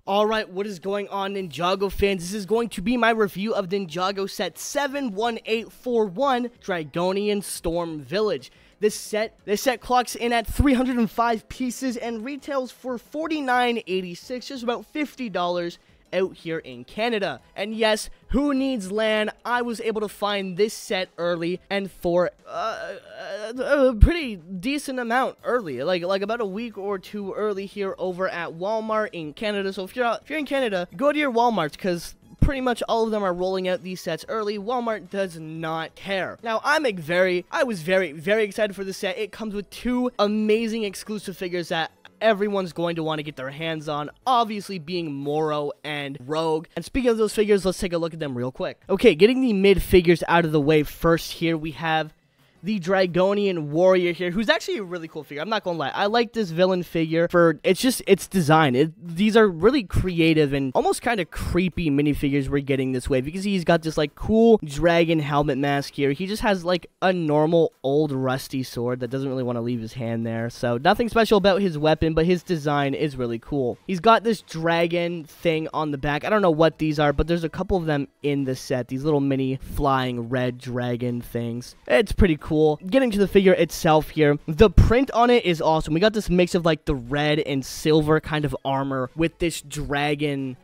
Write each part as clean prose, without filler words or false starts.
Alright, what is going on, Ninjago fans? This is going to be my review of Ninjago set 71841, Dragonian Storm Village. This set clocks in at 305 pieces and retails for $49.86, just about $50 out here in Canada. And yes, who needs land? I was able to find this set early and for a pretty decent amount early, like about a week or two early here over at Walmart in Canada. So if you're in Canada, go to your Walmarts because pretty much all of them are rolling out these sets early. Walmart does not care. Now, I was very, very excited for this set. It comes with two amazing exclusive figures that everyone's going to want to get their hands on, obviously being Morrow and Rogue. And speaking of those figures, let's take a look at them real quick. Okay, getting the mid figures out of the way first here, we have the Dragonian warrior here, who's actually a really cool figure. I'm not gonna lie, I like this villain figure for its design. These are really creative and almost kind of creepy minifigures we're getting this way, because he's got this like cool dragon helmet mask here. He just has like a normal old rusty sword that doesn't really want to leave his hand there, so nothing special about his weapon, but his design is really cool. He's got this dragon thing on the back. I don't know what these are, but there's a couple of them in the set, these little mini flying red dragon things. It's pretty cool. Getting to the figure itself here, the print on it is awesome. We got this mix of like the red and silver kind of armor with this dragon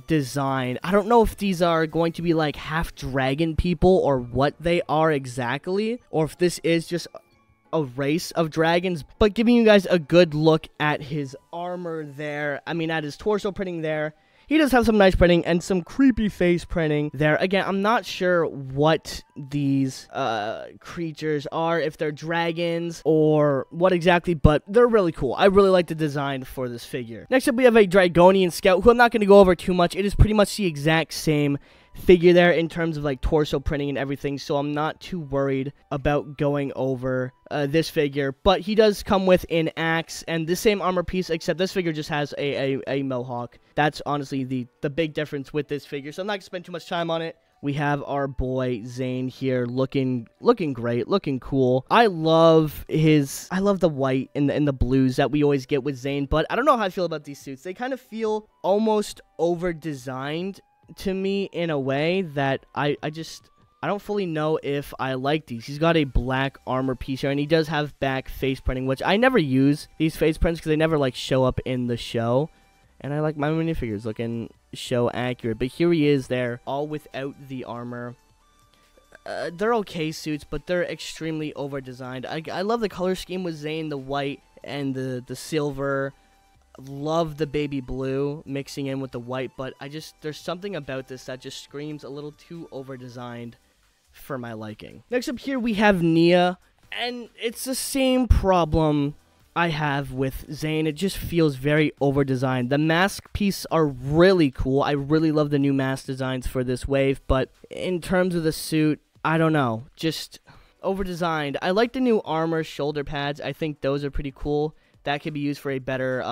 design. I don't know if these are going to be like half dragon people or what they are exactly, or if this is just a race of dragons, but giving you guys a good look at his armor there. I mean, at his torso printing there. He does have some nice printing and some creepy face printing there. Again, I'm not sure what these creatures are, if they're dragons or what exactly, but they're really cool. I really like the design for this figure. Next up, we have a Dragonian Scout, who I'm not going to go over too much. It is pretty much the exact same figure there in terms of like torso printing and everything, so I'm not too worried about going over this figure. But he does come with an axe and the same armor piece, except this figure just has a mohawk. That's honestly the big difference with this figure, so I'm not gonna spend too much time on it. We have our boy Zayn here, looking great, looking cool. I love the white and the blues that we always get with Zayn, but I don't know how I feel about these suits. They kind of feel almost over designed to me in a way that I don't fully know if I like these. He's got a black armor piece here, and he does have back face printing, which I never use these face prints because they never like show up in the show, and I like my minifigures looking show accurate. But here he is there, all without the armor. They're okay suits, but they're extremely over designed. I love the color scheme with Zayn, the white and the silver. Love the baby blue mixing in with the white, but there's something about this that just screams a little too over designed for my liking. Next up here we have Nia, and it's the same problem I have with Zayn. It just feels very over designed. The mask pieces are really cool. I really love the new mask designs for this wave, but in terms of the suit, I don't know, just over designed. I like the new armor shoulder pads. I think those are pretty cool. That could be used for a better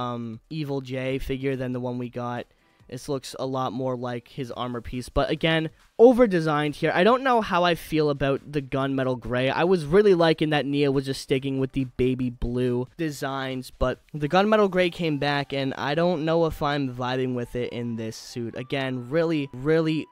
Evil J figure than the one we got. This looks a lot more like his armor piece. But again, over-designed here. I don't know how I feel about the gunmetal gray. I was really liking that Nia was just sticking with the baby blue designs. But the gunmetal gray came back, and I don't know if I'm vibing with it in this suit. Again, really, really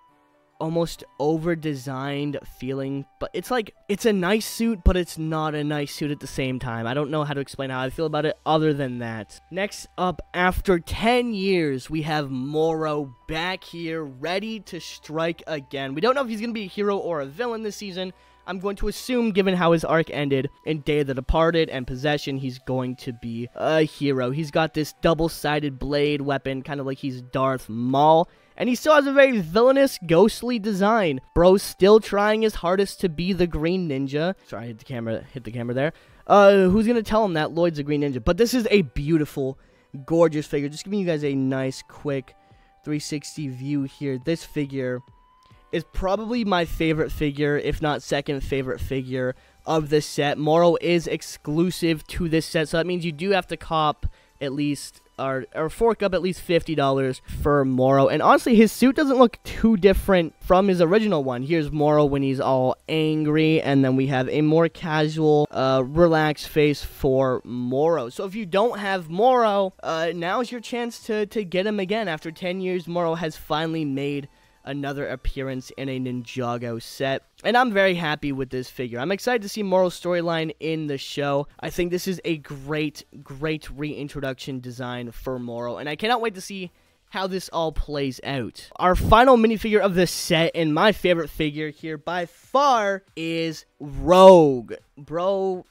almost over-designed feeling, but it's like, it's a nice suit, but it's not a nice suit at the same time. I don't know how to explain how I feel about it other than that. Next up, after 10 years, we have Morrow back here, ready to strike again. We don't know if he's going to be a hero or a villain this season. I'm going to assume, given how his arc ended in Day of the Departed and Possession, he's going to be a hero. He's got this double-sided blade weapon, kind of like he's Darth Maul. And he still has a very villainous, ghostly design. Bro's still trying his hardest to be the Green Ninja. Sorry, I hit the camera there. Who's gonna tell him that Lloyd's a Green Ninja? But this is a beautiful, gorgeous figure. Just giving you guys a nice, quick 360 view here. This figure is probably my favorite figure, if not second favorite figure of this set. Morrow is exclusive to this set, so that means you do have to cop at least or fork up at least $50 for Morrow. And honestly, his suit doesn't look too different from his original one. Here's Morrow when he's all angry, and then we have a more casual, relaxed face for Morrow. So if you don't have Morrow, now's your chance to get him again. After 10 years, Morrow has finally made another appearance in a Ninjago set, and I'm very happy with this figure. I'm excited to see Morrow's storyline in the show. I think this is a great reintroduction design for Morrow, and I cannot wait to see how this all plays out. Our final minifigure of this set, and my favorite figure here by far, is Rogue. Bro,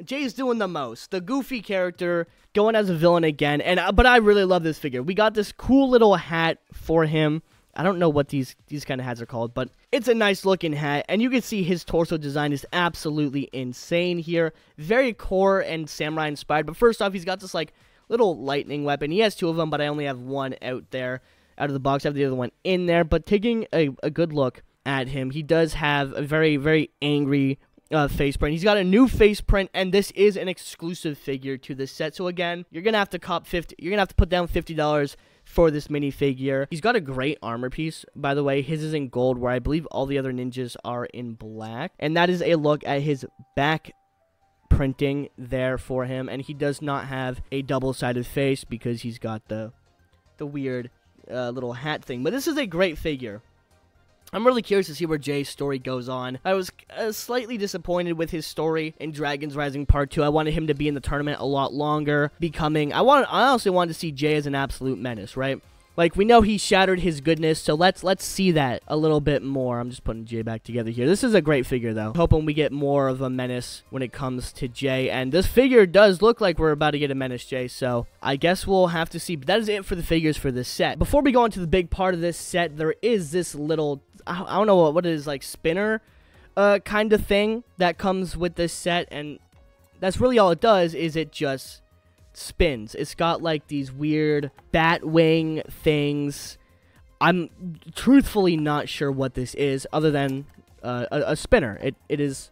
Jay's doing the most. The goofy character going as a villain again, but I really love this figure. We got this cool little hat for him. I don't know what these kind of hats are called, but it's a nice looking hat, and you can see his torso design is absolutely insane here. Very core and samurai inspired, but first off, he's got this like little lightning weapon. He has two of them, but I only have one out there out of the box. I have the other one in there, but taking a good look at him, he does have a very angry face print. He's got a new face print, and this is an exclusive figure to this set. So again, you're gonna have to put down $50 for this minifigure. He's got a great armor piece, by the way. His is in gold, where I believe all the other ninjas are in black. And that is a look at his back printing there for him. And he does not have a double-sided face because he's got the weird little hat thing. But this is a great figure. I'm really curious to see where Jay's story goes on. I was slightly disappointed with his story in Dragon's Rising Part 2. I wanted him to be in the tournament a lot longer, I honestly wanted to see Jay as an absolute menace, right? Like, we know he shattered his goodness, so let's see that a little bit more. I'm just putting Jay back together here. This is a great figure, though. Hoping we get more of a menace when it comes to Jay, and this figure does look like we're about to get a menace, Jay, so I guess we'll have to see. But that is it for the figures for this set. Before we go into the big part of this set, there is this little, I don't know what it is, like spinner kind of thing that comes with this set, and that's really all it does. Is it just spins. It's got like these weird bat wing things. I'm truthfully not sure what this is, other than a spinner. It is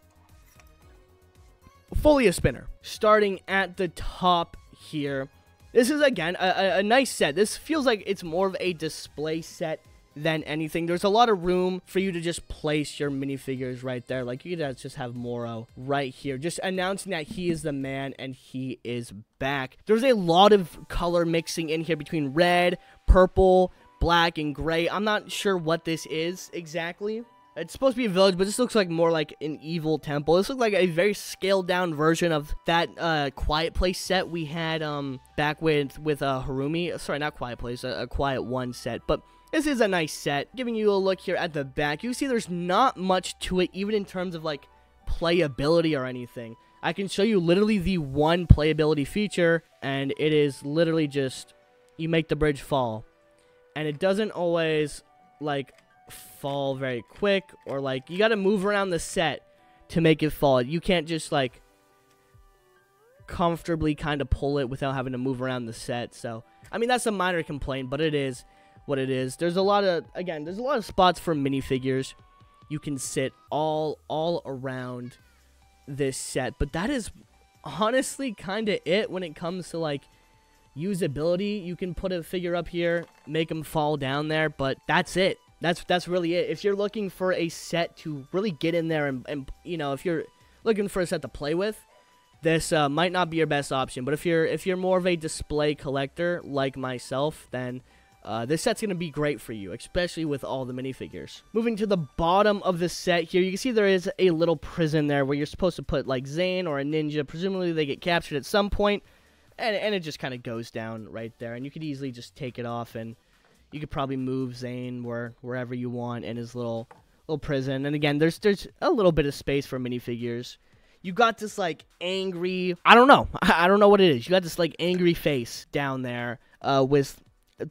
fully a spinner. Starting at the top here, this is again a nice set. This feels like it's more of a display set than anything. There's a lot of room for you to just place your minifigures right there. Like, you could just have Morrow right here, just announcing that he is the man and he is back. There's a lot of color mixing in here between red, purple, black, and gray. I'm not sure what this is exactly. It's supposed to be a village, but this looks like more like an evil temple. This looks like a very scaled down version of that Quiet Place set we had back with Harumi. Sorry, not Quiet Place, a Quiet One set. But this is a nice set. Giving you a look here at the back, you see there's not much to it, even in terms of like playability or anything. I can show you literally the one playability feature, and it is literally just you make the bridge fall. And it doesn't always like fall very quick, or like you got to move around the set to make it fall. You can't just like comfortably kind of pull it without having to move around the set. So I mean, that's a minor complaint, but it is what it is. There's a lot of spots for minifigures you can sit all around this set, but that is honestly kind of it when it comes to like usability. You can put a figure up here, make them fall down there, but that's it. That's really it. If you're looking for a set to really get in there and you know, if you're looking for a set to play with, this might not be your best option. But if you're more of a display collector like myself, then this set's going to be great for you, especially with all the minifigures. Moving to the bottom of the set here, you can see there is a little prison there where you're supposed to put like Zayn or a ninja. Presumably they get captured at some point, and it just kind of goes down right there. And you could easily just take it off, and you could probably move Zayn wherever you want in his little prison. And again, there's a little bit of space for minifigures. You got this like angry, I don't know what it is. You got this like angry face down there with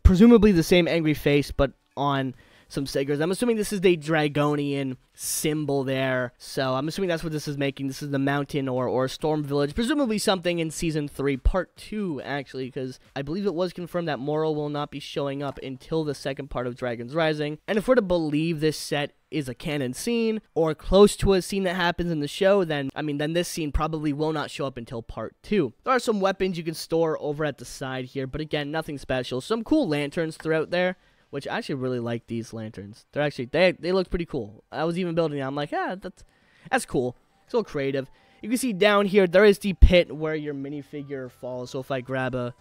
presumably the same angry face, but on some stickers. I'm assuming this is the Dragonian symbol there. So I'm assuming that's what this is making. This is the mountain or storm village. Presumably something in Season 3, Part 2, actually, because I believe it was confirmed that Morrow will not be showing up until the second part of Dragon's Rising. And if we're to believe this set is a canon scene or close to a scene that happens in the show, then this scene probably will not show up until Part 2. There are some weapons you can store over at the side here, but again, nothing special. Some cool lanterns throughout there, which I actually really like these lanterns. They're actually, they look pretty cool. I was even building them. I'm like, that's cool. It's a little creative. You can see down here, there is the pit where your minifigure falls. So if I grab a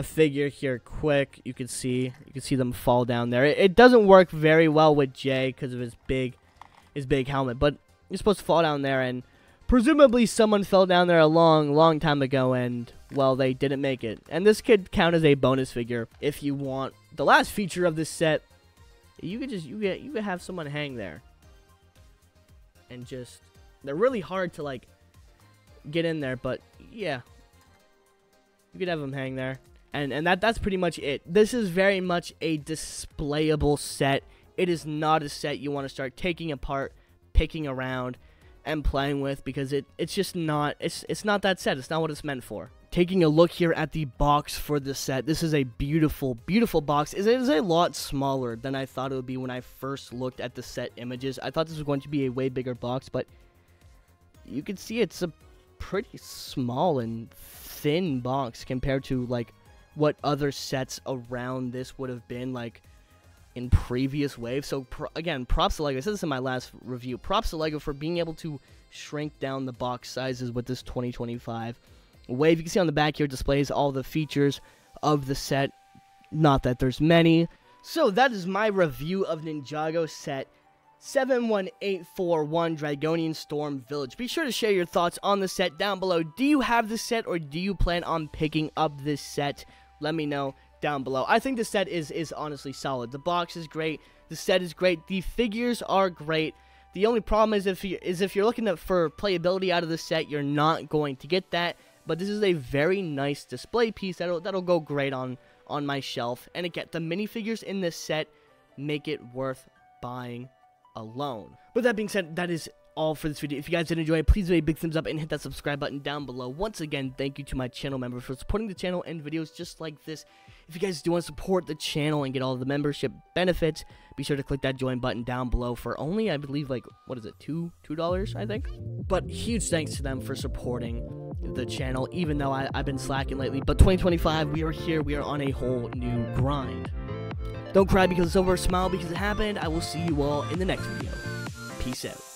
figure here quick, you can see them fall down there. It doesn't work very well with Jay because of his big helmet, but you're supposed to fall down there, and presumably someone fell down there a long time ago, and well, they didn't make it. And this could count as a bonus figure if you want. The last feature of this set, you could have someone hang there, and just, they're really hard to like get in there, but yeah, you could have them hang there. And that's pretty much it. This is very much a displayable set. It is not a set you want to start taking apart, picking around, and playing with, because it's just not, it's not that set. It's not what it's meant for. Taking a look here at the box for the set, this is a beautiful, beautiful box. It is a lot smaller than I thought it would be when I first looked at the set images. I thought this was going to be a way bigger box, but you can see it's a pretty small and thin box compared to like what other sets around this would have been like in previous waves. So again, props to LEGO. I said this in my last review. Props to LEGO for being able to shrink down the box sizes with this 2025 wave. You can see on the back here, it displays all the features of the set. Not that there's many. So that is my review of Ninjago set 71841 Dragonian Storm Village. Be sure to share your thoughts on the set down below. Do you have this set, or do you plan on picking up this set? Let me know down below. I think the set is honestly solid. The box is great. The set is great. The figures are great. The only problem is if you're looking for playability out of the set, you're not going to get that. But this is a very nice display piece that'll go great on my shelf. And again, the minifigures in this set make it worth buying alone. But that being said, that is all for this video. If you guys did enjoy it, please give a big thumbs up and hit that subscribe button down below. Once again, thank you to my channel members for supporting the channel and videos just like this. If you guys do want to support the channel and get all of the membership benefits, be sure to click that join button down below for only, I believe, like, what is it, $2, I think? But huge thanks to them for supporting the channel, even though I've been slacking lately. But 2025, we are here. We are on a whole new grind. Don't cry because it's over. Smile because it happened. I will see you all in the next video. Peace out.